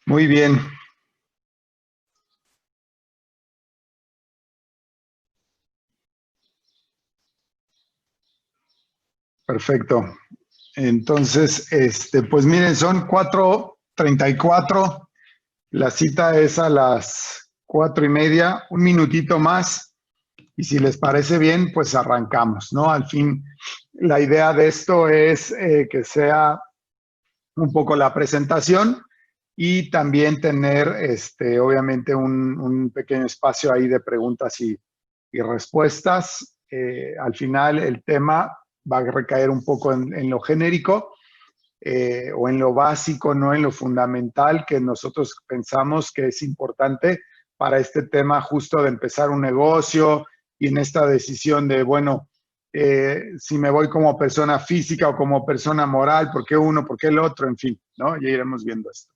Muy bien, perfecto. Entonces, pues miren, son 4:34. La cita es a las 4:30, un minutito más. Y si les parece bien, pues arrancamos, ¿no? Al fin, la idea de esto es que sea un poco la presentación y también tener, obviamente, un pequeño espacio ahí de preguntas y respuestas. Al final, el tema va a recaer un poco en lo genérico o en lo básico, no en lo fundamental que nosotros pensamos que es importante para este tema justo de empezar un negocio y en esta decisión de, bueno, si me voy como persona física o como persona moral, ¿por qué uno, por qué el otro? En fin, ¿no? Ya iremos viendo esto.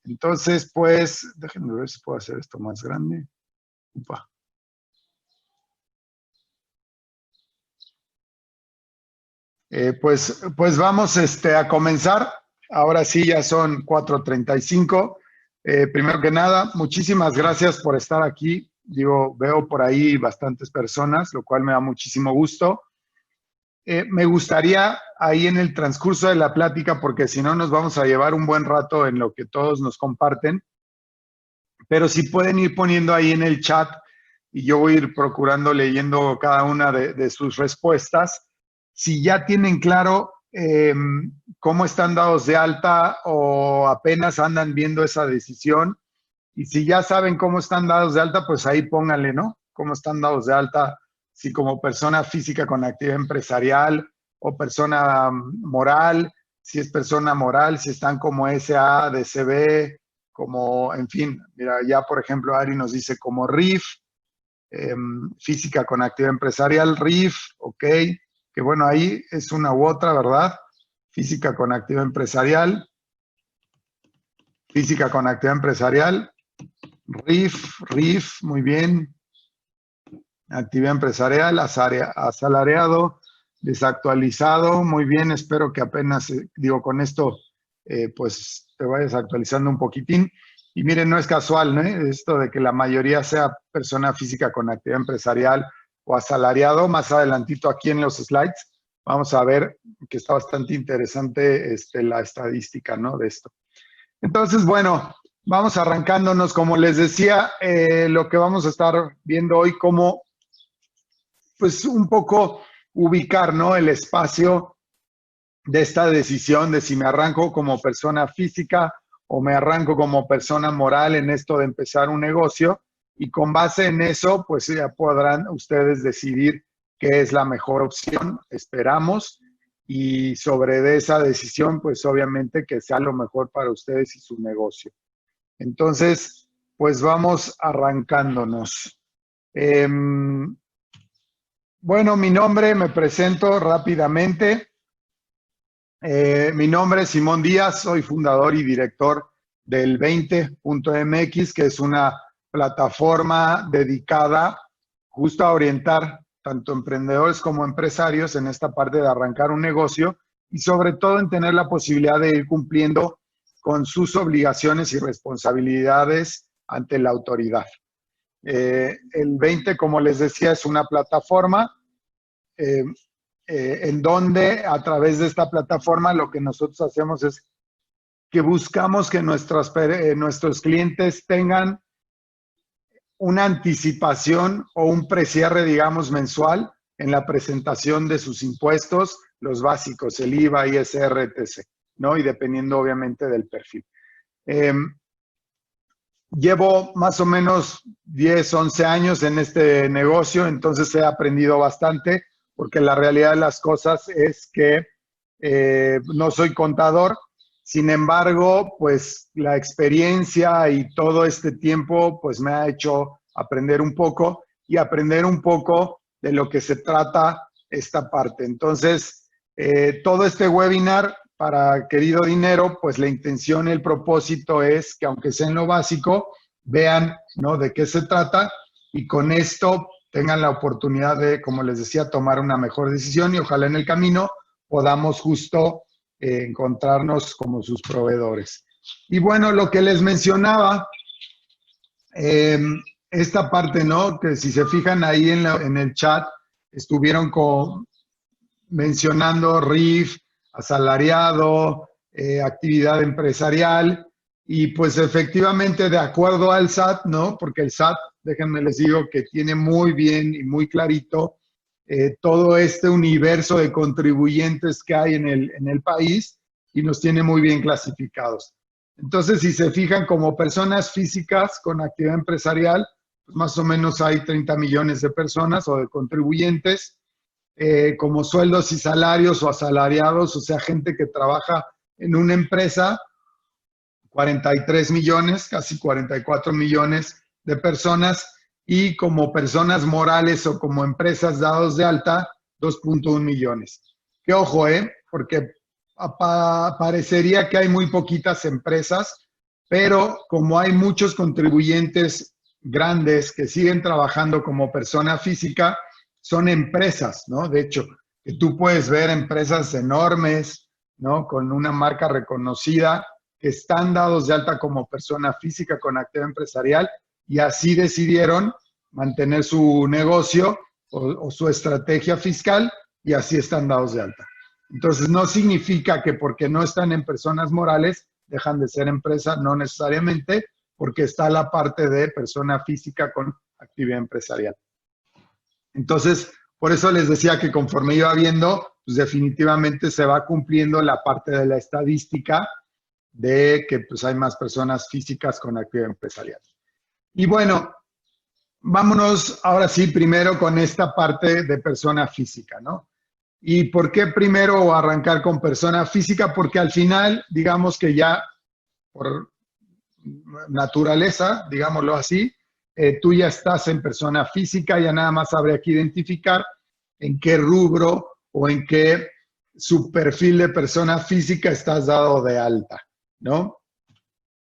Entonces, pues, déjenme ver si puedo hacer esto más grande. Upa. Pues vamos a comenzar. Ahora sí, ya son 4:35. Primero que nada, muchísimas gracias por estar aquí. Digo, veo por ahí bastantes personas, lo cual me da muchísimo gusto. Me gustaría ahí en el transcurso de la plática, porque si no nos vamos a llevar un buen rato en lo que todos nos comparten, pero si pueden ir poniendo ahí en el chat y yo voy a ir procurando leyendo cada una de sus respuestas. Si ya tienen claro cómo están dados de alta o apenas andan viendo esa decisión, y si ya saben cómo están dados de alta, pues ahí pónganle, ¿no? Cómo están dados de alta, si como persona física con actividad empresarial o persona moral, si es persona moral, si están como SA, DCB, como, en fin, mira, ya por ejemplo Ari nos dice como RIF, física con actividad empresarial, RIF, ok, que bueno, ahí es una u otra, ¿verdad? Física con actividad empresarial, física con actividad empresarial, RIF, muy bien, actividad empresarial, asalariado, desactualizado, muy bien, espero que apenas, digo, con esto, pues te vayas actualizando un poquitín. Y miren, no es casual, ¿no? Esto de que la mayoría sea persona física con actividad empresarial o asalariado. Más adelantito aquí en los slides vamos a ver que está bastante interesante la estadística, ¿no? De esto. Entonces, bueno, vamos arrancándonos. Como les decía, lo que vamos a estar viendo hoy, como pues un poco ubicar, ¿no? El espacio de esta decisión de si me arranco como persona física o me arranco como persona moral en esto de empezar un negocio, y con base en eso, pues ya podrán ustedes decidir qué es la mejor opción, esperamos, y sobre de esa decisión, pues obviamente que sea lo mejor para ustedes y su negocio. Entonces, pues vamos arrancándonos. Bueno, mi nombre, me presento rápidamente. Mi nombre es Simón Díaz, soy fundador y director del 20.mx, que es una plataforma dedicada justo a orientar tanto emprendedores como empresarios en esta parte de arrancar un negocio y sobre todo en tener la posibilidad de ir cumpliendo con sus obligaciones y responsabilidades ante la autoridad. El 20, como les decía, es una plataforma eh, en donde a través de esta plataforma lo que nosotros hacemos es que buscamos que nuestros clientes tengan una anticipación o un precierre, digamos, mensual en la presentación de sus impuestos, los básicos, el IVA, ISR, etc., ¿no? Y dependiendo obviamente del perfil. Llevo más o menos 10, 11 años en este negocio, entonces he aprendido bastante, porque la realidad de las cosas es que no soy contador. Sin embargo, pues la experiencia y todo este tiempo pues me ha hecho aprender un poco y aprender un poco de lo que se trata esta parte. Entonces, todo este webinar para Querido Dinero, pues la intención y el propósito es que aunque sea en lo básico, vean, ¿no?, de qué se trata, y con esto tengan la oportunidad de, como les decía, tomar una mejor decisión y ojalá en el camino podamos justo encontrarnos como sus proveedores. Y bueno, lo que les mencionaba, eh, esta parte, ¿no? Que si se fijan ahí en el chat, estuvieron mencionando RIF, asalariado, actividad empresarial, y pues efectivamente de acuerdo al SAT, ¿no? Porque el SAT, déjenme les digo que tiene muy bien y muy clarito todo este universo de contribuyentes que hay en el país y nos tiene muy bien clasificados. Entonces, si se fijan como personas físicas con actividad empresarial, pues más o menos hay 30 millones de personas o de contribuyentes, como sueldos y salarios o asalariados, o sea, gente que trabaja en una empresa, 43 millones, casi 44 millones de personas, y como personas morales o como empresas dados de alta, 2.1 millones. Que ojo, porque parecería que hay muy poquitas empresas, pero como hay muchos contribuyentes grandes que siguen trabajando como persona física, son empresas, ¿no? De hecho, que tú puedes ver empresas enormes, ¿no? Con una marca reconocida, que están dados de alta como persona física con actividad empresarial y así decidieron mantener su negocio o su estrategia fiscal y así están dados de alta. Entonces, no significa que porque no están en personas morales dejan de ser empresa, no necesariamente, porque está la parte de persona física con actividad empresarial. Entonces, por eso les decía que conforme iba viendo, pues definitivamente se va cumpliendo la parte de la estadística de que pues hay más personas físicas con actividad empresarial. Y bueno, vámonos ahora sí primero con esta parte de persona física, ¿no? ¿Y por qué primero arrancar con persona física? Porque al final, digamos que ya por naturaleza, digámoslo así, tú ya estás en persona física, ya nada más habría que identificar en qué rubro o en qué subperfil de persona física estás dado de alta, ¿no?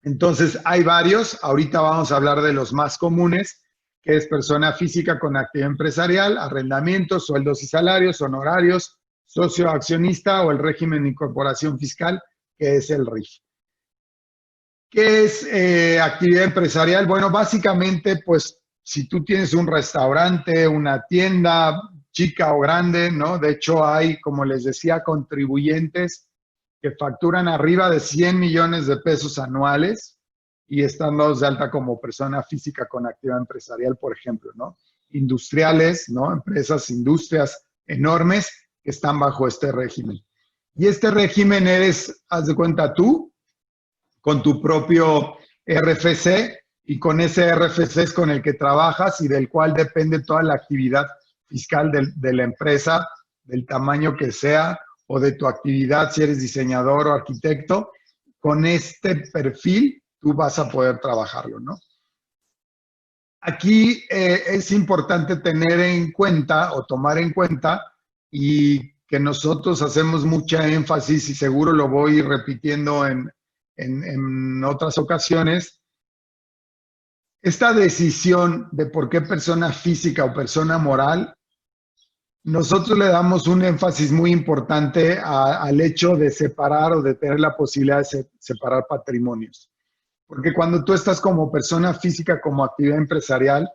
Entonces, hay varios. Ahorita vamos a hablar de los más comunes, que es persona física con actividad empresarial, arrendamientos, sueldos y salarios, honorarios, socio accionista o el régimen de incorporación fiscal, que es el RIF. ¿Qué es actividad empresarial? Bueno, básicamente, pues, si tú tienes un restaurante, una tienda chica o grande, ¿no? De hecho, hay, como les decía, contribuyentes que facturan arriba de 100 millones de pesos anuales y están dados de alta como persona física con actividad empresarial, por ejemplo, ¿no? Industriales, ¿no? Empresas, industrias enormes que están bajo este régimen. Y este régimen eres, haz de cuenta tú, con tu propio RFC, y con ese RFC es con el que trabajas y del cual depende toda la actividad fiscal de la empresa, del tamaño que sea, o de tu actividad, si eres diseñador o arquitecto. Con este perfil tú vas a poder trabajarlo, ¿no? Aquí es importante tener en cuenta o tomar en cuenta, y que nosotros hacemos mucha énfasis y seguro lo voy repitiendo en otras ocasiones, esta decisión de por qué persona física o persona moral, nosotros le damos un énfasis muy importante al hecho de separar o de tener la posibilidad de separar patrimonios. Porque cuando tú estás como persona física, como actividad empresarial,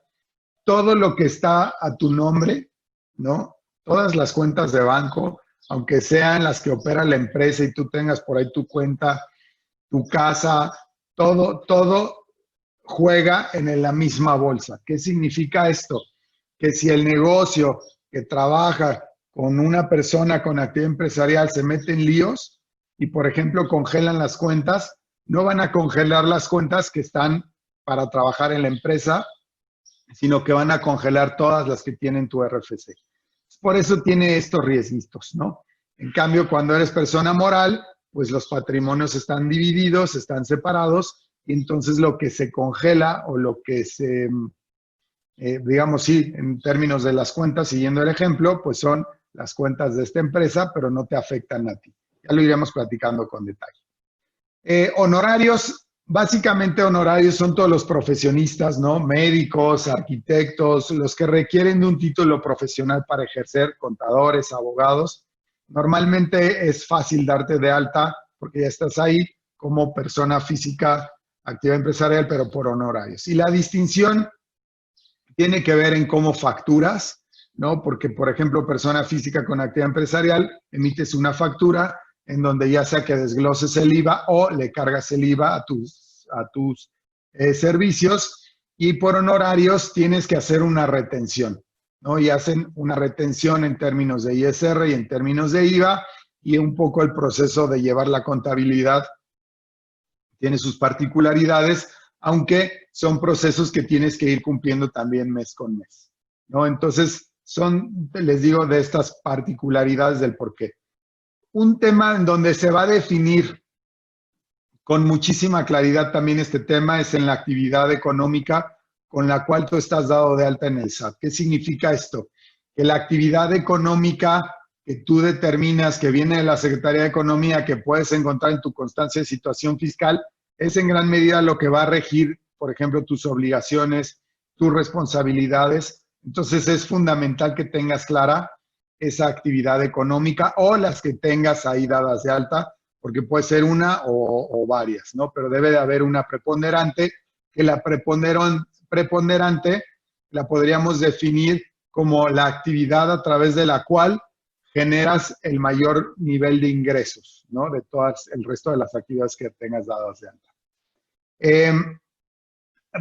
todo lo que está a tu nombre, ¿no? Todas las cuentas de banco, aunque sean las que opera la empresa y tú tengas por ahí tu cuenta, tu casa, todo juega en la misma bolsa. ¿Qué significa esto? Que si el negocio que trabaja con una persona con actividad empresarial se mete en líos y, por ejemplo, congelan las cuentas, no van a congelar las cuentas que están para trabajar en la empresa, sino que van a congelar todas las que tienen tu RFC. Por eso tiene estos riesgos, ¿no? En cambio, cuando eres persona moral, pues los patrimonios están divididos, están separados, y entonces lo que se congela o lo que se, digamos, sí, en términos de las cuentas, siguiendo el ejemplo, pues son las cuentas de esta empresa, pero no te afectan a ti. Ya lo iremos platicando con detalle. Honorarios, básicamente honorarios son todos los profesionistas, ¿no? Médicos, arquitectos, los que requieren de un título profesional para ejercer, contadores, abogados. Normalmente es fácil darte de alta porque ya estás ahí, como persona física, actividad empresarial, pero por honorarios. Y la distinción tiene que ver en cómo facturas, ¿no? Porque, por ejemplo, persona física con actividad empresarial, emites una factura en donde ya sea que desgloses el IVA o le cargas el IVA a tus servicios, y por honorarios tienes que hacer una retención, ¿no? Y hacen una retención en términos de ISR y en términos de IVA, y un poco el proceso de llevar la contabilidad tiene sus particularidades, aunque son procesos que tienes que ir cumpliendo también mes con mes, ¿no? Entonces, les digo, de estas particularidades del por qué. Un tema en donde se va a definir con muchísima claridad también este tema es en la actividad económica con la cual tú estás dado de alta en el SAT. ¿Qué significa esto? Que la actividad económica que tú determinas que viene de la Secretaría de Economía, que puedes encontrar en tu constancia de situación fiscal, es en gran medida lo que va a regir, por ejemplo, tus obligaciones, tus responsabilidades. Entonces es fundamental que tengas clara esa actividad económica o las que tengas ahí dadas de alta, porque puede ser una o varias, ¿no? Pero debe de haber una preponderante, que la preponderante la podríamos definir como la actividad a través de la cual generas el mayor nivel de ingresos, ¿no? De todas el resto de las actividades que tengas dadas de alta.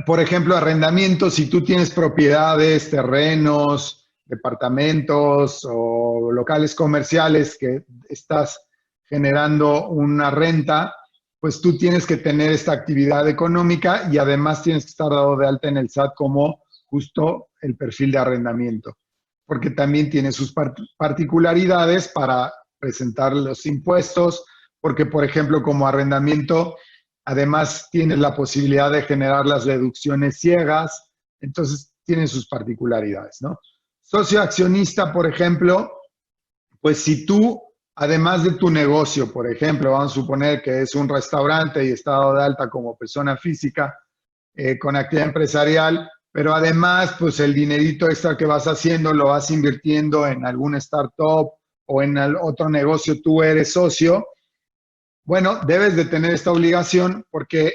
Por ejemplo, arrendamientos, si tú tienes propiedades, terrenos, departamentos o locales comerciales que estás generando una renta, pues tú tienes que tener esta actividad económica y además tienes que estar dado de alta en el SAT como justo el perfil de arrendamiento, porque también tiene sus particularidades para presentar los impuestos, porque, por ejemplo, como arrendamiento, además tienes la posibilidad de generar las deducciones ciegas, entonces tienen sus particularidades, ¿no? Socio accionista, por ejemplo, pues si tú, además de tu negocio, por ejemplo, vamos a suponer que es un restaurante y está dado de alta como persona física con actividad empresarial, pero además, pues el dinerito extra que vas haciendo lo vas invirtiendo en alguna startup o en otro negocio, tú eres socio. Bueno, debes de tener esta obligación porque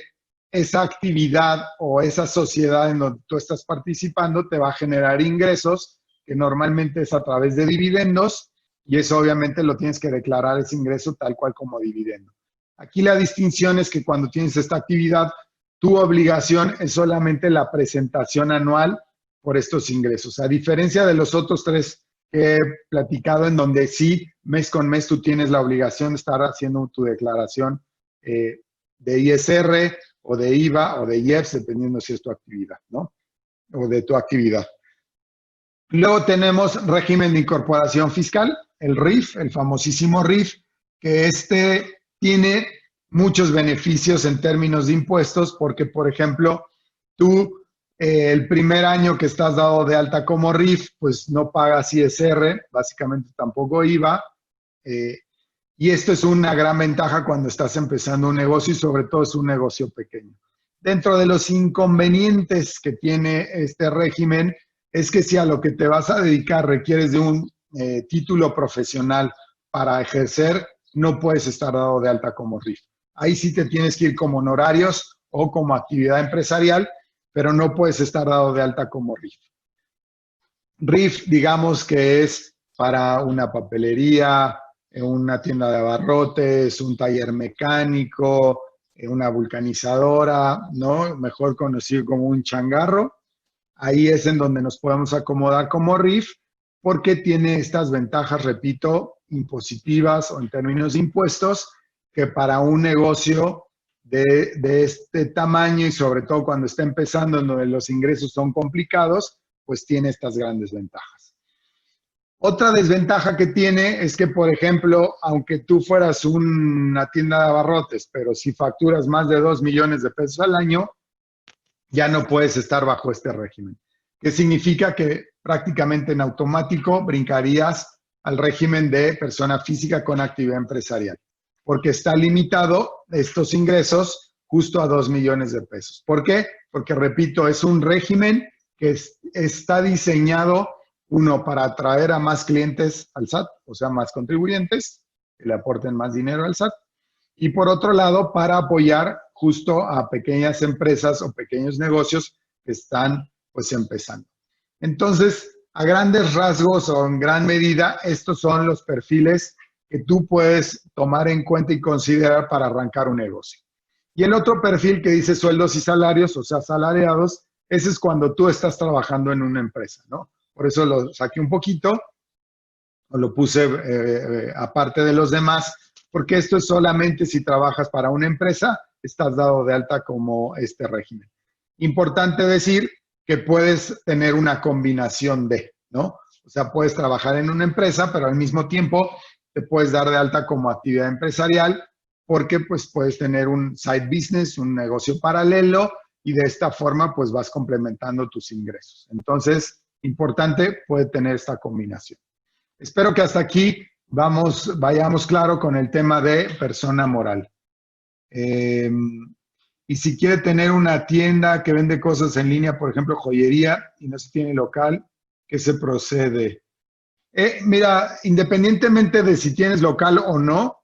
esa actividad o esa sociedad en donde tú estás participando te va a generar ingresos, que normalmente es a través de dividendos, y eso obviamente lo tienes que declarar ese ingreso tal cual como dividendo. Aquí la distinción es que cuando tienes esta actividad, tu obligación es solamente la presentación anual por estos ingresos. A diferencia de los otros tres que he platicado, en donde sí, mes con mes, tú tienes la obligación de estar haciendo tu declaración de ISR o de IVA o de IEPS, dependiendo si es tu actividad, ¿no? O de tu actividad. Luego tenemos régimen de incorporación fiscal, el RIF, el famosísimo RIF, que tiene muchos beneficios en términos de impuestos, porque, por ejemplo, tú el primer año que estás dado de alta como RIF, pues no pagas ISR, básicamente tampoco IVA, y esto es una gran ventaja cuando estás empezando un negocio y sobre todo es un negocio pequeño. Dentro de los inconvenientes que tiene este régimen es que si a lo que te vas a dedicar requieres de un título profesional para ejercer, no puedes estar dado de alta como RIF. Ahí sí te tienes que ir como honorarios o como actividad empresarial, pero no puedes estar dado de alta como RIF. RIF, digamos que es para una papelería, una tienda de abarrotes, un taller mecánico, una vulcanizadora, ¿no? Mejor conocido como un changarro. Ahí es en donde nos podemos acomodar como RIF, porque tiene estas ventajas, repito, impositivas o en términos de impuestos, que para un negocio de este tamaño y sobre todo cuando está empezando, en donde los ingresos son complicados, pues tiene estas grandes ventajas. Otra desventaja que tiene es que, por ejemplo, aunque tú fueras una tienda de abarrotes, pero si facturas más de 2 millones de pesos al año, ya no puedes estar bajo este régimen. ¿Qué significa? Que prácticamente en automático brincarías al régimen de persona física con actividad empresarial, porque está limitado estos ingresos justo a 2 millones de pesos. ¿Por qué? Porque, repito, es un régimen que está diseñado, uno, para atraer a más clientes al SAT, o sea, más contribuyentes, que le aporten más dinero al SAT, Y por otro lado, para apoyar justo a pequeñas empresas o pequeños negocios que están pues empezando. Entonces, a grandes rasgos o en gran medida, estos son los perfiles que tú puedes tomar en cuenta y considerar para arrancar un negocio. Y el otro perfil que dice sueldos y salarios, o sea, asalariados, ese es cuando tú estás trabajando en una empresa, ¿no? Por eso lo saqué un poquito, o lo puse aparte de los demás, porque esto es solamente si trabajas para una empresa, estás dado de alta como este régimen. Importante decir que puedes tener una combinación de, ¿no? O sea, puedes trabajar en una empresa, pero al mismo tiempo te puedes dar de alta como actividad empresarial, porque pues puedes tener un side business, un negocio paralelo, y de esta forma pues vas complementando tus ingresos. Entonces, importante, puede tener esta combinación. Espero que hasta aquí vayamos claro con el tema de persona moral. Y si quiere tener una tienda que vende cosas en línea, por ejemplo, joyería, y no se tiene local, ¿qué se procede? Mira, independientemente de si tienes local o no,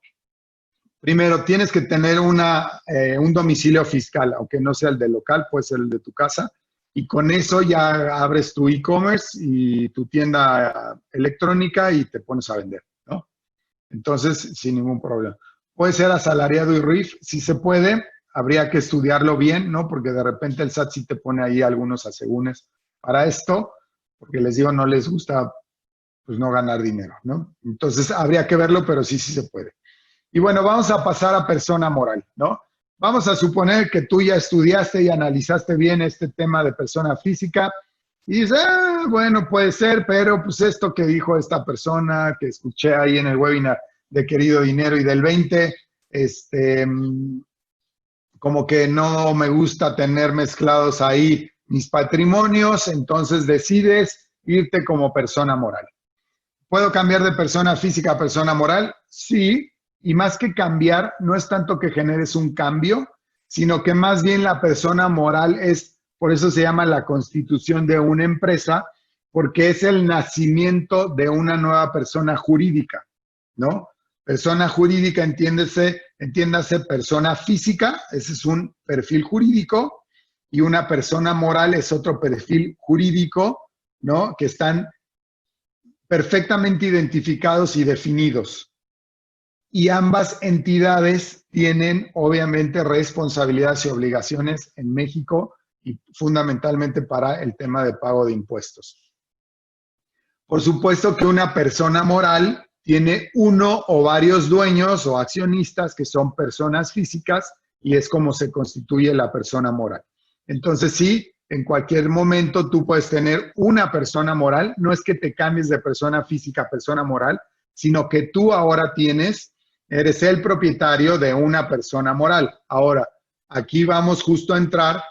primero tienes que tener un domicilio fiscal, aunque no sea el del local, puede ser el de tu casa, y con eso ya abres tu e-commerce y tu tienda electrónica y te pones a vender, ¿no? Entonces, sin ningún problema. Puede ser asalariado y RIF, si se puede, habría que estudiarlo bien, ¿no? Porque de repente el SAT sí te pone ahí algunos asegúnes para esto, porque les digo, no les gusta, pues, no ganar dinero, ¿no? Entonces, habría que verlo, pero sí se puede. Y bueno, vamos a pasar a persona moral, ¿no? Vamos a suponer que tú ya estudiaste y analizaste bien este tema de persona física y dices, bueno, puede ser, pero pues esto que dijo esta persona que escuché ahí en el webinar de Querido Dinero y del 20, como que no me gusta tener mezclados ahí mis patrimonios, entonces decides irte como persona moral. ¿Puedo cambiar de persona física a persona moral? Sí, y más que cambiar, no es tanto que generes un cambio, sino que más bien la persona moral es, por eso se llama la constitución de una empresa, porque es el nacimiento de una nueva persona jurídica, ¿no? Persona jurídica, entiéndase persona física, ese es un perfil jurídico, y una persona moral es otro perfil jurídico, ¿no? Que están perfectamente identificados y definidos. Y ambas entidades tienen, obviamente, responsabilidades y obligaciones en México y fundamentalmente para el tema de pago de impuestos. Por supuesto que una persona moral tiene uno o varios dueños o accionistas que son personas físicas y es como se constituye la persona moral. Entonces, sí, en cualquier momento tú puedes tener una persona moral, no es que te cambies de persona física a persona moral, sino que tú ahora eres el propietario de una persona moral. Ahora, aquí vamos justo a entrar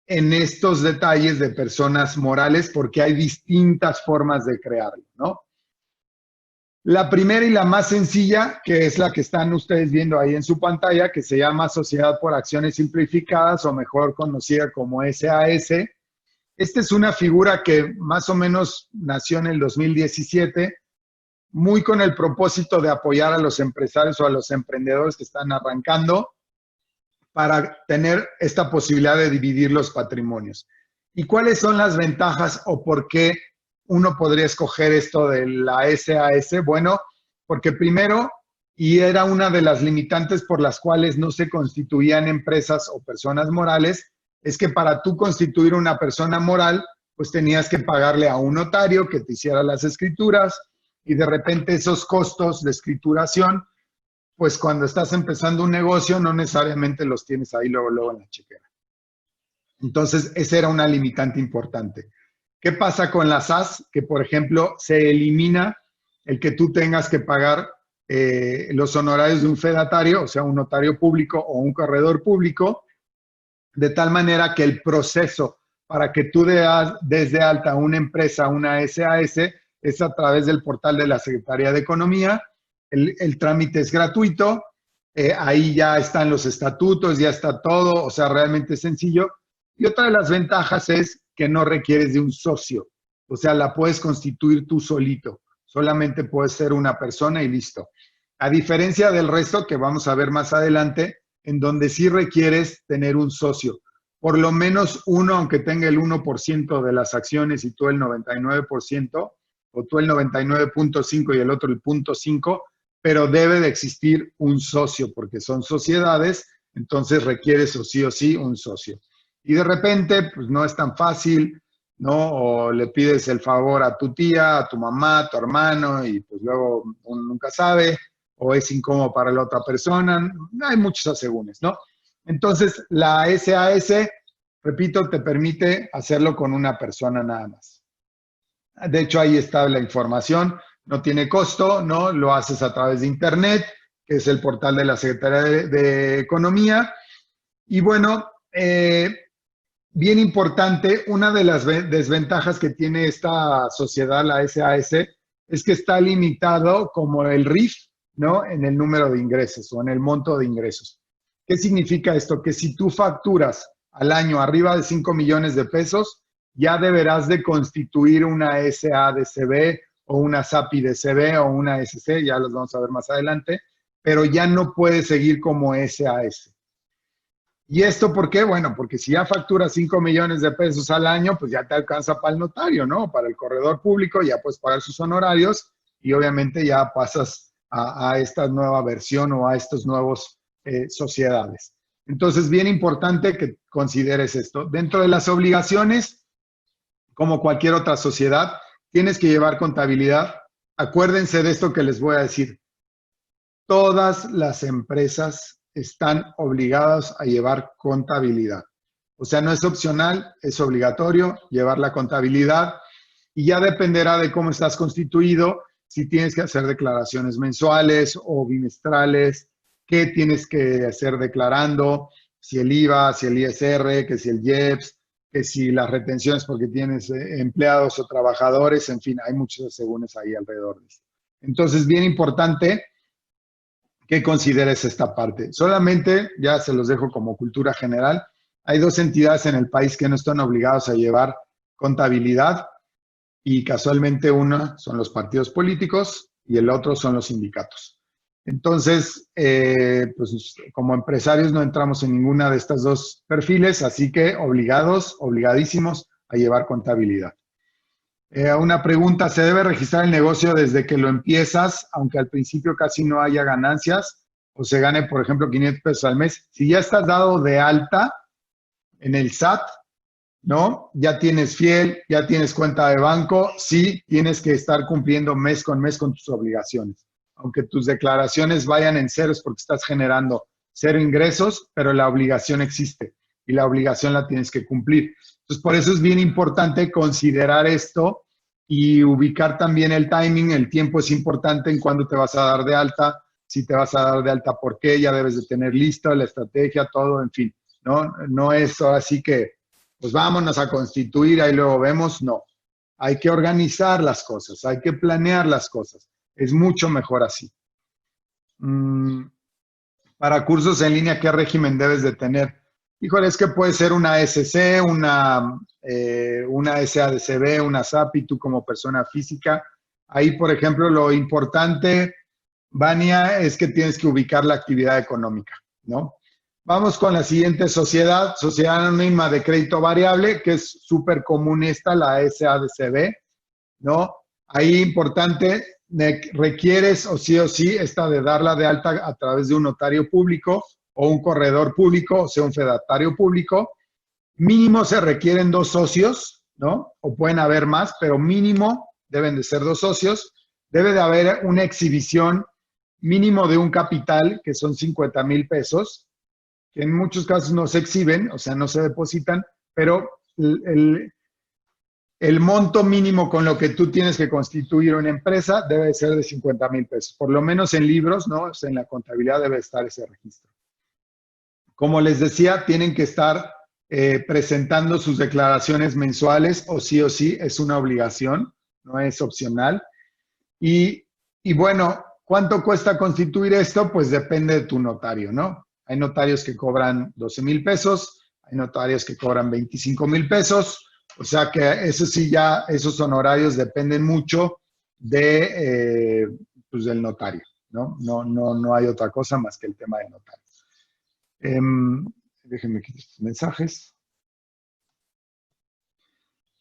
en estos detalles de personas morales porque hay distintas formas de crearlo, ¿no? La primera y la más sencilla, que es la que están ustedes viendo ahí en su pantalla, que se llama Sociedad por Acciones Simplificadas o mejor conocida como SAS. Esta es una figura que más o menos nació en el 2017, muy con el propósito de apoyar a los empresarios o a los emprendedores que están arrancando para tener esta posibilidad de dividir los patrimonios. ¿Y cuáles son las ventajas o por qué uno podría escoger esto de la SAS? Bueno, porque primero, y era una de las limitantes por las cuales no se constituían empresas o personas morales, es que para tú constituir una persona moral, pues tenías que pagarle a un notario que te hiciera las escrituras y de repente esos costos de escrituración, pues cuando estás empezando un negocio no necesariamente los tienes ahí luego en la chequera. Entonces, esa era una limitante importante. ¿Qué pasa con las SAS? Que, por ejemplo, se elimina el que tú tengas que pagar los honorarios de un fedatario, o sea, un notario público o un corredor público, de tal manera que el proceso para que tú des de alta una empresa, una SAS, es a través del portal de la Secretaría de Economía. El trámite es gratuito, ahí ya están los estatutos, ya está todo, o sea, realmente es sencillo. Y otra de las ventajas es que no requieres de un socio, o sea, la puedes constituir tú solito, solamente puedes ser una persona y listo. A diferencia del resto, que vamos a ver más adelante, en donde sí requieres tener un socio. Por lo menos uno, aunque tenga el 1% de las acciones y tú el 99%, o tú el 99.5% y el otro el 0.5%, pero debe de existir un socio, porque son sociedades, entonces requieres o sí un socio. Y de repente, pues no es tan fácil, ¿no? O le pides el favor a tu tía, a tu mamá, a tu hermano, y pues luego uno nunca sabe, o es incómodo para la otra persona. Hay muchos asegúnes, ¿no? Entonces, la SAS, repito, te permite hacerlo con una persona nada más. De hecho, ahí está la información, no tiene costo, ¿no? Lo haces a través de Internet, que es el portal de la Secretaría de Economía. Y bueno, bien importante, una de las desventajas que tiene esta sociedad, la SAS, es que está limitado como el RIF, ¿no? En el número de ingresos o en el monto de ingresos. ¿Qué significa esto? Que si tú facturas al año arriba de 5 millones de pesos, ya deberás de constituir una SADCB o una SAPI-DCB o una SC, ya los vamos a ver más adelante, pero ya no puede seguir como SAS. ¿Y esto por qué? Bueno, porque si ya facturas 5 millones de pesos al año, pues ya te alcanza para el notario, ¿no? Para el corredor público, ya puedes pagar sus honorarios y obviamente ya pasas a esta nueva versión o a estos nuevos sociedades. Entonces, bien importante que consideres esto. Dentro de las obligaciones, como cualquier otra sociedad, tienes que llevar contabilidad. Acuérdense de esto que les voy a decir. Todas las empresas están obligadas a llevar contabilidad. O sea, no es opcional, es obligatorio llevar la contabilidad y ya dependerá de cómo estás constituido, si tienes que hacer declaraciones mensuales o bimestrales, qué tienes que hacer declarando, si el IVA, si el ISR, que si el IEPS, que si las retenciones porque tienes empleados o trabajadores, en fin, hay muchos asegúnes ahí alrededor de eso. Entonces, bien importante que consideres esta parte. Solamente, ya se los dejo como cultura general, hay dos entidades en el país que no están obligados a llevar contabilidad y casualmente una son los partidos políticos y el otro son los sindicatos. Entonces, pues como empresarios no entramos en ninguna de estas dos perfiles, así que obligadísimos a llevar contabilidad. Una pregunta, ¿se debe registrar el negocio desde que lo empiezas, aunque al principio casi no haya ganancias o se gane, por ejemplo, 500 pesos al mes? Si ya estás dado de alta en el SAT, ¿no? Ya tienes fiel, ya tienes cuenta de banco, sí tienes que estar cumpliendo mes con tus obligaciones. Aunque tus declaraciones vayan en ceros porque estás generando cero ingresos, pero la obligación existe y la obligación la tienes que cumplir. Entonces, por eso es bien importante considerar esto y ubicar también el timing, el tiempo es importante en cuándo te vas a dar de alta, si te vas a dar de alta, por qué, ya debes de tener lista la estrategia, todo, en fin, ¿no? No es así que, pues vámonos a constituir, ahí luego vemos, no. Hay que organizar las cosas, hay que planear las cosas. Es mucho mejor así. Para cursos en línea, ¿qué régimen debes de tener? Híjole, es que puede ser una SC, una SADCB, una SAPI, tú como persona física. Ahí, por ejemplo, lo importante, Vania, es que tienes que ubicar la actividad económica, ¿no? Vamos con la siguiente sociedad, Sociedad Anónima de Crédito Variable, que es súper común esta, la SADCB, ¿no? Ahí importante, requieres o sí esta de darla de alta a través de un notario público o un corredor público, o sea, un fedatario público. Mínimo se requieren 2 socios, ¿no? O pueden haber más, pero mínimo deben de ser 2 socios. Debe de haber una exhibición mínimo de un capital, que son 50,000 pesos, que en muchos casos no se exhiben, o sea, no se depositan, pero el monto mínimo con lo que tú tienes que constituir una empresa debe ser de 50,000 pesos. Por lo menos en libros, ¿no? O sea, en la contabilidad debe estar ese registro. Como les decía, tienen que estar presentando sus declaraciones mensuales o sí es una obligación, no es opcional. Y bueno, ¿cuánto cuesta constituir esto? Pues depende de tu notario, ¿no? Hay notarios que cobran 12,000 pesos, hay notarios que cobran 25,000 pesos, o sea que eso sí ya, esos honorarios dependen mucho de, pues del notario, ¿no? No hay otra cosa más que el tema del notario. Déjenme quitar estos mensajes.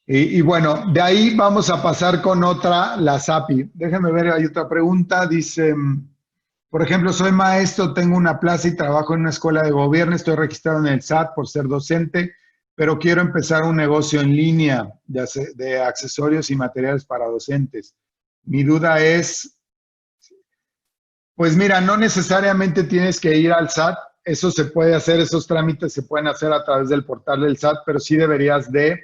Y bueno, de ahí vamos a pasar con otra, la SAPI. Déjenme ver, hay otra pregunta. Dice, por ejemplo, soy maestro, tengo una plaza y trabajo en una escuela de gobierno, estoy registrado en el SAT por ser docente, pero quiero empezar un negocio en línea de accesorios y materiales para docentes. Mi duda es, pues mira, no necesariamente tienes que ir al SAT, eso se puede hacer, esos trámites se pueden hacer a través del portal del SAT, pero sí deberías de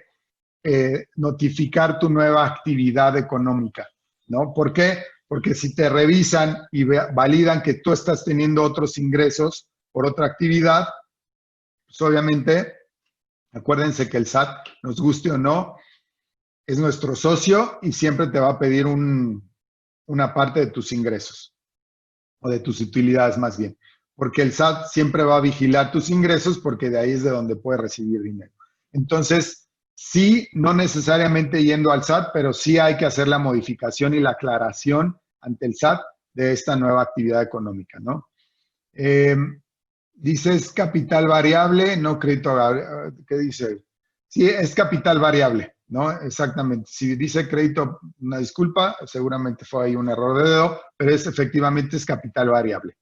notificar tu nueva actividad económica, ¿no? ¿Por qué? Porque si te revisan y validan que tú estás teniendo otros ingresos por otra actividad, pues obviamente, acuérdense que el SAT, nos guste o no, es nuestro socio y siempre te va a pedir una parte de tus ingresos o de tus utilidades más bien, porque el SAT siempre va a vigilar tus ingresos porque de ahí es de donde puedes recibir dinero. Entonces, sí, no necesariamente yendo al SAT, pero sí hay que hacer la modificación y la aclaración ante el SAT de esta nueva actividad económica, ¿no? Dices capital variable, no crédito, ¿qué dice? Sí, es capital variable, ¿no? Exactamente. Si dice crédito, una disculpa, seguramente fue ahí un error de dedo, pero efectivamente es capital variable.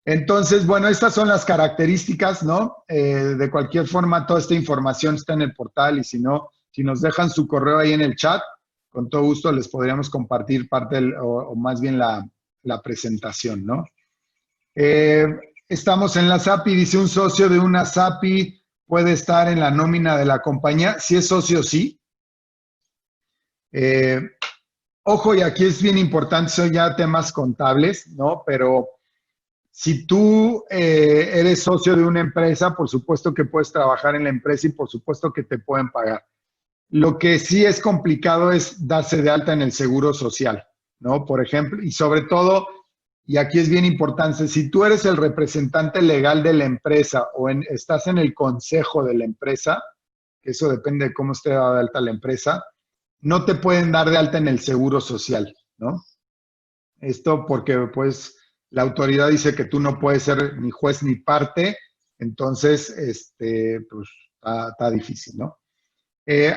Entonces, bueno, estas son las características, ¿no? De cualquier forma, toda esta información está en el portal y si no, si nos dejan su correo ahí en el chat, con todo gusto les podríamos compartir parte o más bien la presentación, ¿no? Estamos en la SAPI, dice un socio de una SAPI puede estar en la nómina de la compañía. Si es socio, sí. Ojo, y aquí es bien importante, son ya temas contables, ¿no? Pero si tú eres socio de una empresa, por supuesto que puedes trabajar en la empresa y por supuesto que te pueden pagar. Lo que sí es complicado es darse de alta en el seguro social, ¿no? Por ejemplo, y sobre todo, y aquí es bien importante, si tú eres el representante legal de la empresa o estás en el consejo de la empresa, que eso depende de cómo esté dada de alta la empresa, no te pueden dar de alta en el seguro social, ¿no? Esto porque, pues, la autoridad dice que tú no puedes ser ni juez ni parte, entonces, pues, está difícil, ¿no?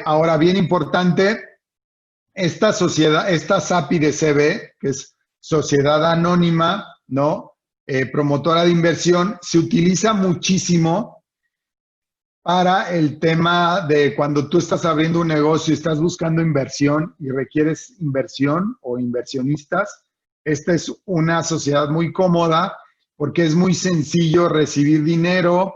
Ahora, bien importante, esta sociedad, esta SAPI de CB, que es Sociedad Anónima, ¿no? Promotora de inversión, se utiliza muchísimo para el tema de cuando tú estás abriendo un negocio y estás buscando inversión y requieres inversión o inversionistas. Esta es una sociedad muy cómoda porque es muy sencillo recibir dinero,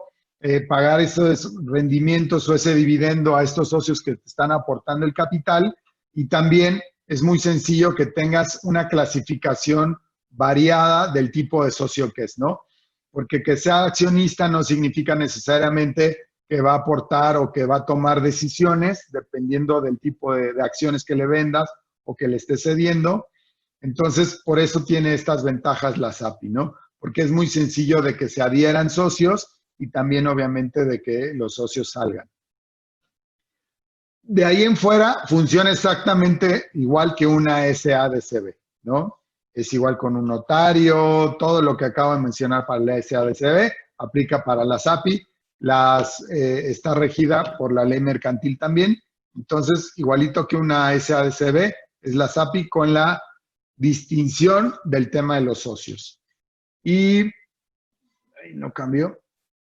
pagar esos rendimientos o ese dividendo a estos socios que te están aportando el capital y también es muy sencillo que tengas una clasificación variada del tipo de socio que es, ¿no? Porque que sea accionista no significa necesariamente que va a aportar o que va a tomar decisiones dependiendo del tipo de acciones que le vendas o que le esté cediendo. Entonces, por eso tiene estas ventajas la SAPI, ¿no? Porque es muy sencillo de que se adhieran socios y también obviamente de que los socios salgan. De ahí en fuera funciona exactamente igual que una SADCB, ¿no? Es igual con un notario, todo lo que acabo de mencionar para la SADCB aplica para la SAPI, está regida por la ley mercantil también, entonces igualito que una SADCB es la SAPI con la distinción del tema de los socios. Y ahí no cambió.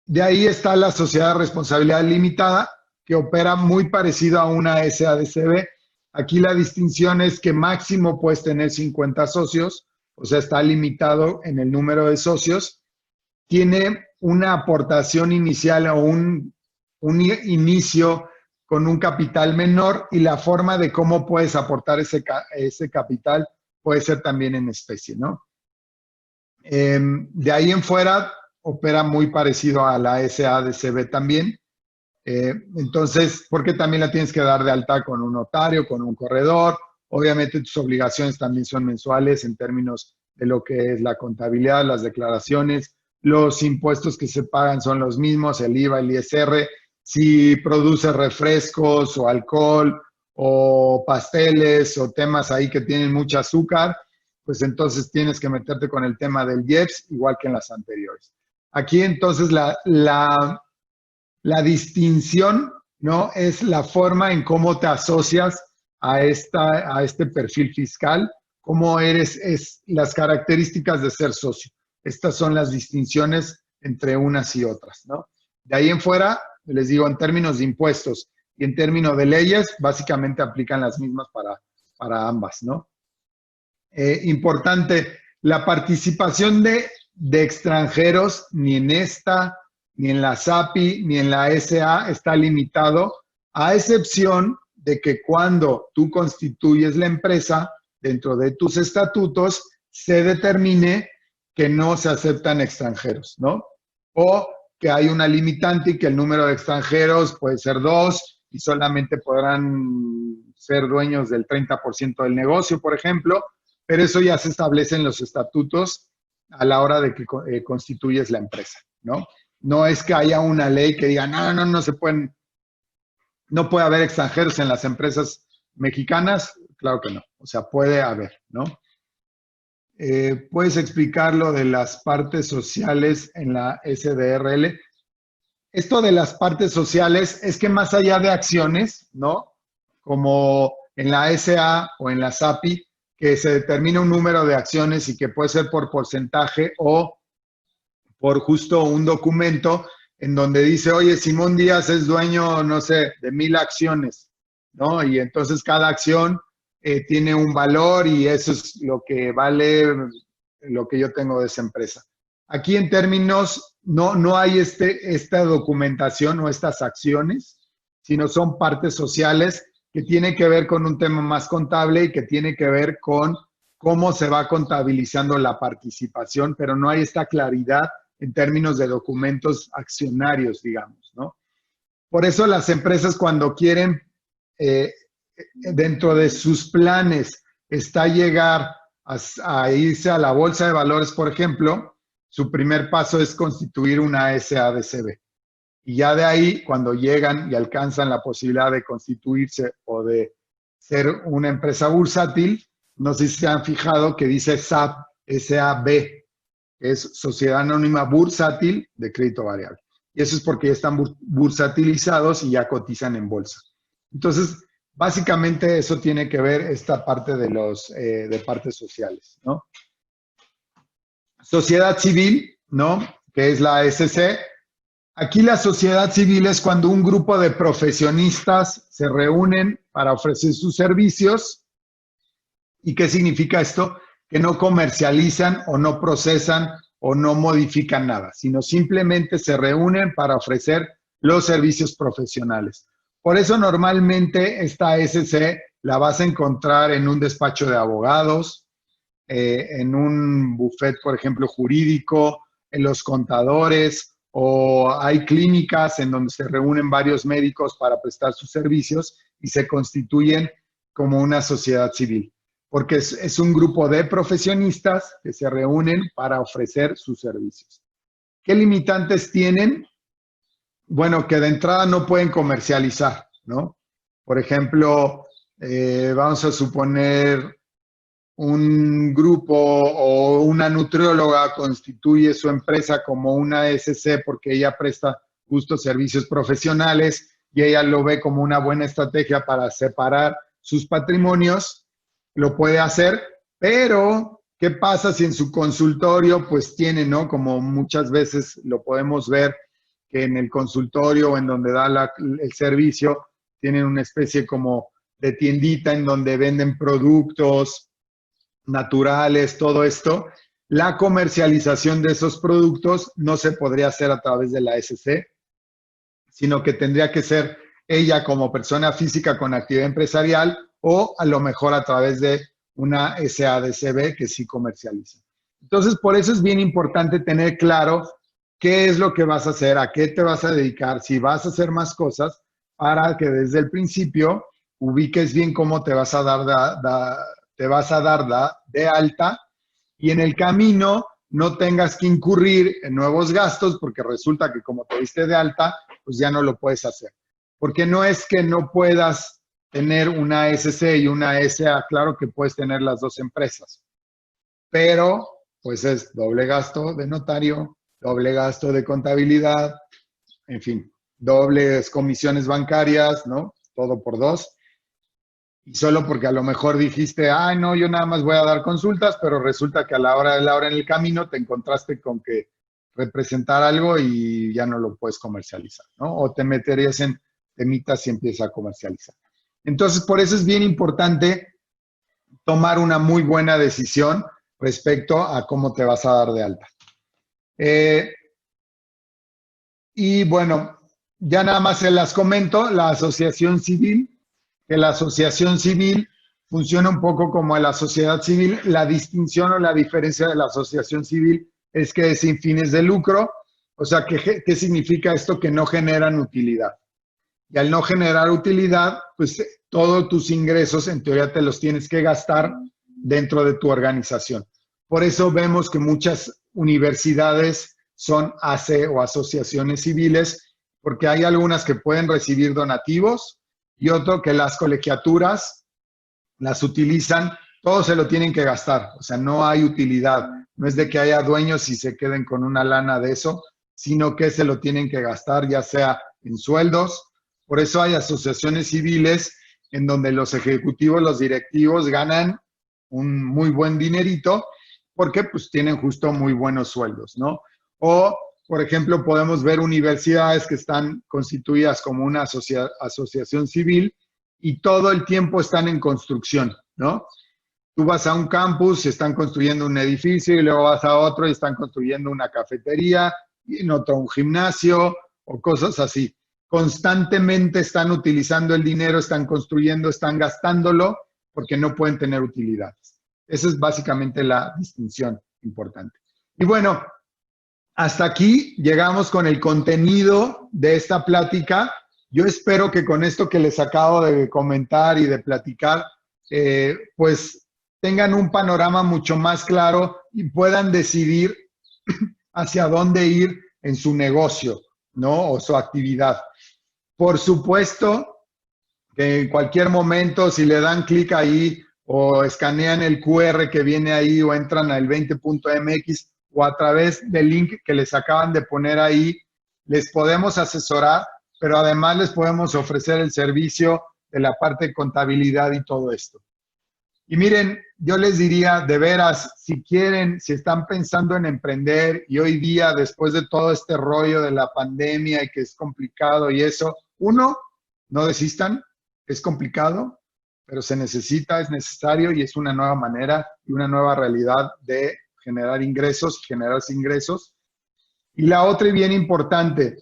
De ahí está la sociedad de responsabilidad limitada, que opera muy parecido a una SADCB. Aquí la distinción es que máximo puedes tener 50 socios, o sea, está limitado en el número de socios. Tiene una aportación inicial o un inicio con un capital menor y la forma de cómo puedes aportar ese capital puede ser también en especie, ¿no? De ahí en fuera opera muy parecido a la SADCB también. Entonces, porque también la tienes que dar de alta con un notario, con un corredor. Obviamente tus obligaciones también son mensuales en términos de lo que es la contabilidad, las declaraciones. Los impuestos que se pagan son los mismos, el IVA, el ISR. Si produce refrescos o alcohol o pasteles o temas ahí que tienen mucho azúcar, pues entonces tienes que meterte con el tema del IEPS, igual que en las anteriores. Aquí entonces la distinción, ¿no? Es la forma en cómo te asocias a este perfil fiscal, cómo es las características de ser socio. Estas son las distinciones entre unas y otras, ¿no? De ahí en fuera, les digo, en términos de impuestos y en términos de leyes, básicamente aplican las mismas para ambas, ¿no? Importante, la participación de extranjeros ni en esta, ni en la SAPI, ni en la SA está limitado, a excepción de que cuando tú constituyes la empresa, dentro de tus estatutos, se determine que no se aceptan extranjeros, ¿no? O que hay una limitante y que el número de extranjeros puede ser 2 y solamente podrán ser dueños del 30% del negocio, por ejemplo, pero eso ya se establece en los estatutos a la hora de que constituyes la empresa, ¿no? No es que haya una ley que diga, no se pueden, no puede haber extranjeros en las empresas mexicanas, claro que no, o sea, puede haber, ¿no? ¿Puedes explicar lo de las partes sociales en la SDRL? Esto de las partes sociales es que más allá de acciones, ¿no? Como en la SA o en la SAPI, que se determina un número de acciones y que puede ser por porcentaje o por justo un documento en donde dice, oye, Simón Díaz es dueño, no sé, de 1000 acciones, ¿no? Y entonces cada acción tiene un valor y eso es lo que vale lo que yo tengo de esa empresa. Aquí en términos, no hay esta documentación o estas acciones, sino son partes sociales que tiene que ver con un tema más contable y que tiene que ver con cómo se va contabilizando la participación, pero no hay esta claridad en términos de documentos accionarios, digamos, ¿no? Por eso las empresas cuando quieren, dentro de sus planes, está llegar a irse a la bolsa de valores, por ejemplo, su primer paso es constituir una SADCB. Y ya de ahí, cuando llegan y alcanzan la posibilidad de constituirse o de ser una empresa bursátil, no sé si se han fijado que dice SAB, SAB, que es Sociedad Anónima Bursátil de Crédito Variable. Y eso es porque ya están bursatilizados y ya cotizan en bolsa. Entonces, básicamente eso tiene que ver esta parte de partes sociales, ¿no? Sociedad civil, ¿no? Que es la SC. Aquí la sociedad civil es cuando un grupo de profesionistas se reúnen para ofrecer sus servicios. ¿Y qué significa esto? Que no comercializan o no procesan o no modifican nada, sino simplemente se reúnen para ofrecer los servicios profesionales. Por eso normalmente esta SC la vas a encontrar en un despacho de abogados, en un buffet, por ejemplo, jurídico, en los contadores, o hay clínicas en donde se reúnen varios médicos para prestar sus servicios y se constituyen como una sociedad civil, porque es un grupo de profesionistas que se reúnen para ofrecer sus servicios. ¿Qué limitantes tienen? Bueno, que de entrada no pueden comercializar, ¿no? Por ejemplo, vamos a suponer un grupo o una nutrióloga constituye su empresa como una SC porque ella presta justos servicios profesionales y ella lo ve como una buena estrategia para separar sus patrimonios, lo puede hacer, pero ¿qué pasa si en su consultorio pues tiene, ¿no? Como muchas veces lo podemos ver, que en el consultorio o en donde da el servicio tienen una especie como de tiendita en donde venden productos naturales, todo esto, la comercialización de esos productos no se podría hacer a través de la SC, sino que tendría que ser ella como persona física con actividad empresarial o a lo mejor a través de una SADCB que sí comercializa. Entonces, por eso es bien importante tener claro qué es lo que vas a hacer, a qué te vas a dedicar, si vas a hacer más cosas, para que desde el principio ubiques bien cómo te vas a dar de alta y en el camino no tengas que incurrir en nuevos gastos porque resulta que como te diste de alta, pues ya no lo puedes hacer. Porque no es que no puedas tener una SC y una SA, claro que puedes tener las dos empresas. pero pues es doble gasto de notario, doble gasto de contabilidad, en fin, dobles comisiones bancarias, ¿no? Todo por dos. Y solo porque a lo mejor dijiste, ay, no, yo nada más voy a dar consultas, pero resulta que a la hora de la hora en el camino te encontraste con que representar algo y ya no lo puedes comercializar, ¿no? O te meterías en temitas y empiezas a comercializar. Entonces, por eso es bien importante tomar una muy buena decisión respecto a cómo te vas a dar de alta. Y bueno, ya nada más se las comento, la asociación civil, que la asociación civil funciona un poco como la sociedad civil. La distinción o la diferencia de la asociación civil es que es sin fines de lucro. O sea, ¿qué significa esto? Que no generan utilidad. Y al no generar utilidad, pues todos tus ingresos en teoría te los tienes que gastar dentro de tu organización. Por eso vemos que muchas universidades son AC o asociaciones civiles, porque hay algunas que pueden recibir donativos y otro que las colegiaturas las utilizan, todo se lo tienen que gastar, o sea, no hay utilidad, no es de que haya dueños y se queden con una lana de eso, sino que se lo tienen que gastar ya sea en sueldos. Por eso hay asociaciones civiles en donde los ejecutivos, los directivos ganan un muy buen dinerito porque pues tienen justo muy buenos sueldos, ¿no? O, por ejemplo, podemos ver universidades que están constituidas como una asociación civil y todo el tiempo están en construcción, ¿no? Tú vas a un campus y están construyendo un edificio y luego vas a otro y están construyendo una cafetería y en otro un gimnasio o cosas así. Constantemente están utilizando el dinero, están construyendo, están gastándolo porque no pueden tener utilidades. Esa es básicamente la distinción importante. Y bueno, hasta aquí llegamos con el contenido de esta plática. Yo espero que con esto que les acabo de comentar y de platicar, pues tengan un panorama mucho más claro y puedan decidir hacia dónde ir en su negocio, ¿no? O su actividad. Por supuesto que en cualquier momento, si le dan clic ahí o escanean el QR que viene ahí o entran al 20.mx o a través del link que les acaban de poner ahí, les podemos asesorar, pero además les podemos ofrecer el servicio de la parte de contabilidad y todo esto. Y miren, yo les diría, de veras, si quieren, si están pensando en emprender y hoy día, después de todo este rollo de la pandemia y que es complicado y eso, uno, no desistan, es complicado, pero se necesita, es necesario y es una nueva manera y una nueva realidad de generar ingresos, generarse ingresos. Y la otra y bien importante,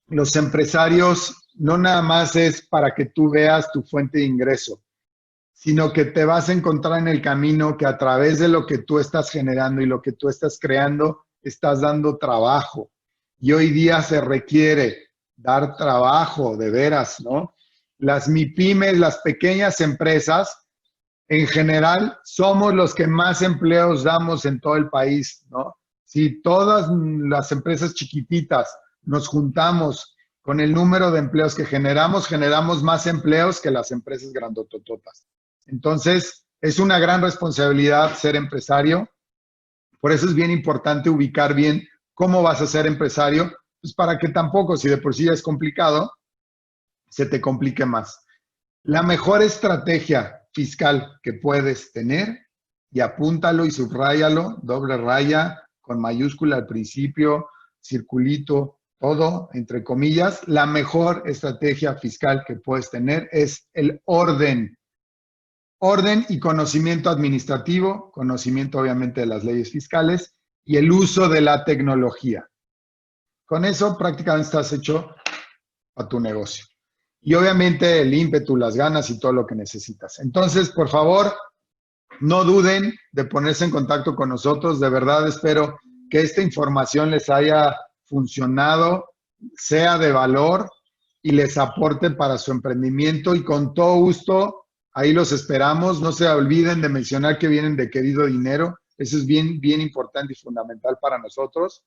los empresarios no nada más es para que tú veas tu fuente de ingreso, sino que te vas a encontrar en el camino que a través de lo que tú estás generando y lo que tú estás creando, estás dando trabajo. Y hoy día se requiere dar trabajo, de veras, ¿no? Las MIPYMES, las pequeñas empresas, en general, somos los que más empleos damos en todo el país, ¿no? Si todas las empresas chiquititas nos juntamos con el número de empleos que generamos, generamos más empleos que las empresas grandotototas. Entonces, es una gran responsabilidad ser empresario. Por eso es bien importante ubicar bien cómo vas a ser empresario, pues para que tampoco, si de por sí es complicado, se te complique más. La mejor estrategia fiscal que puedes tener, y apúntalo y subráyalo, doble raya, con mayúscula al principio, circulito, todo, entre comillas, la mejor estrategia fiscal que puedes tener es el orden. Orden y conocimiento administrativo, conocimiento obviamente de las leyes fiscales y el uso de la tecnología. Con eso prácticamente estás hecho a tu negocio. Y obviamente el ímpetu, las ganas y todo lo que necesitas. Entonces, por favor, no duden de ponerse en contacto con nosotros. De verdad espero que esta información les haya funcionado, sea de valor y les aporte para su emprendimiento. Y con todo gusto, ahí los esperamos. No se olviden de mencionar que vienen de Querido Dinero. Eso es bien, bien importante y fundamental para nosotros.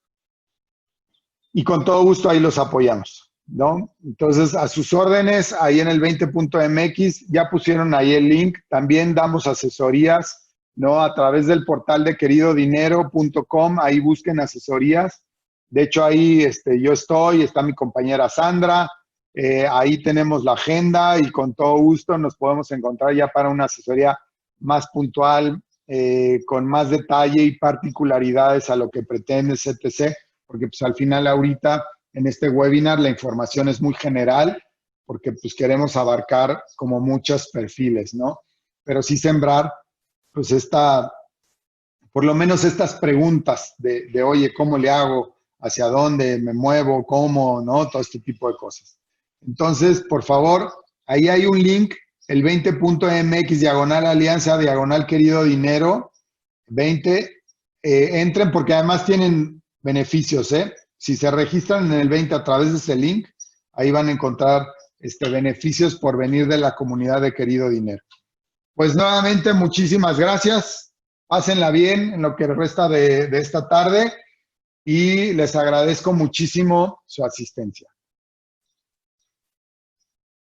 Y con todo gusto ahí los apoyamos, ¿no? Entonces, a sus órdenes, ahí en el 20.mx, ya pusieron ahí el link. También damos asesorías ¿no? A través del portal de queridodinero.com, ahí busquen asesorías. De hecho, ahí yo estoy, está mi compañera Sandra, ahí tenemos la agenda y con todo gusto nos podemos encontrar ya para una asesoría más puntual, con más detalle y particularidades a lo que pretendes, etc. Porque pues al final ahorita en este webinar la información es muy general, porque pues queremos abarcar como muchos perfiles, ¿no? Pero sí sembrar pues por lo menos estas preguntas de oye, ¿cómo le hago? ¿Hacia dónde me muevo? ¿Cómo? ¿No? Todo este tipo de cosas. Entonces, por favor, ahí hay un link, el 20.mx, /alianza, /querido dinero, 20. Entren porque además tienen beneficios, ¿eh? Si se registran en el 20 a través de ese link, ahí van a encontrar beneficios por venir de la comunidad de Querido Dinero. Pues nuevamente, muchísimas gracias. Pásenla bien en lo que resta de esta tarde y les agradezco muchísimo su asistencia.